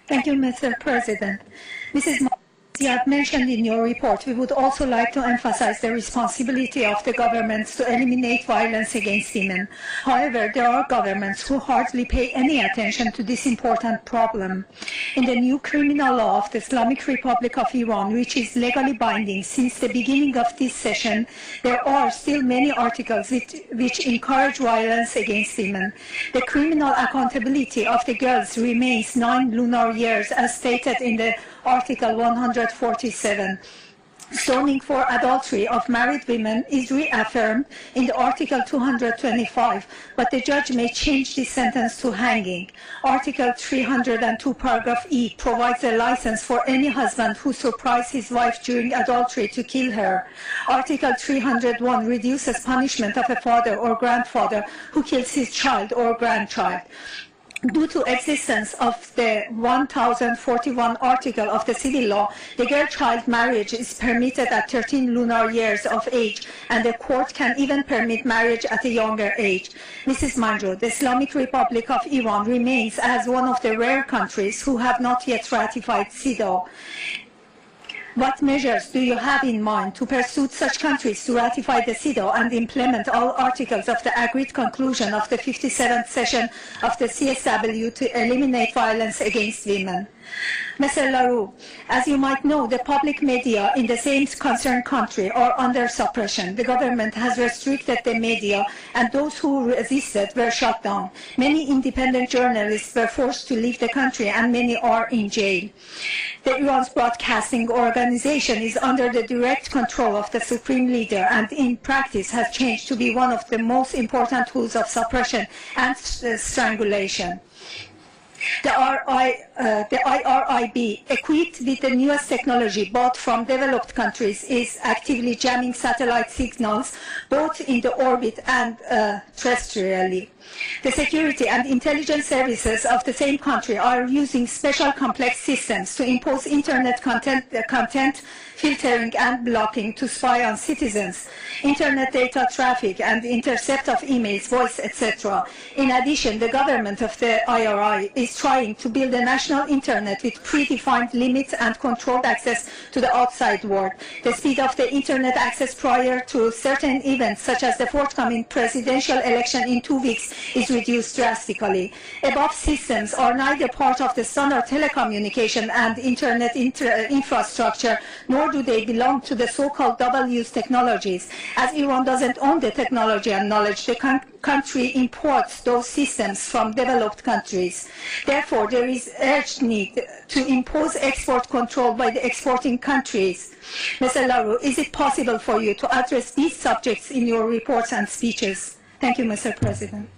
Thank you, Mr. President. Mrs. You have mentioned in your report, we would also like to emphasize the responsibility of the governments to eliminate violence against women. However, there are governments who hardly pay any attention to this important problem. In the new criminal law of the Islamic Republic of Iran, which is legally binding since the beginning of this session, there are still many articles which encourage violence against women. The criminal accountability of the girls remains 9 lunar years, as stated in the Article 147. Stoning for adultery of married women is reaffirmed in the Article 225, but the judge may change this sentence to hanging. Article 302, paragraph E, provides a license for any husband who surprises his wife during adultery to kill her. Article 301 reduces punishment of a father or grandfather who kills his child or grandchild. Due to existence of the 1041 article of the civil law, the girl-child marriage is permitted at 13 lunar years of age, and the court can even permit marriage at a younger age. Mrs. Manjoo, the Islamic Republic of Iran remains as one of the rare countries who have not yet ratified CEDAW. What measures do you have in mind to persuade such countries to ratify the CEDAW and implement all articles of the agreed conclusion of the 57th session of the CSW to eliminate violence against women? Mr. Larue, as you might know, the public media in the same concerned country are under suppression. The government has restricted the media, and those who resisted were shut down. Many independent journalists were forced to leave the country, and many are in jail. The Iran's broadcasting organization is under the direct control of the supreme leader, and in practice has changed to be one of the most important tools of suppression and strangulation. The IRIB, equipped with the newest technology bought from developed countries, is actively jamming satellite signals both in the orbit and terrestrially. The security and intelligence services of the same country are using special complex systems to impose internet content filtering and blocking to spy on citizens, internet data traffic and intercept of emails, voice, etc. In addition, the government of the IRI is trying to build a national internet with predefined limits and controlled access to the outside world. The speed of the internet access prior to certain events, such as the forthcoming presidential election in 2 weeks, is reduced drastically. Above systems are neither part of the standard telecommunication and internet infrastructure, nor do they belong to the so-called double-use technologies. As Iran doesn't own the technology and knowledge, the country imports those systems from developed countries. Therefore, there is urgent need to impose export control by the exporting countries. Mr. Larue, is it possible for you to address these subjects in your reports and speeches? Thank you, Mr. President.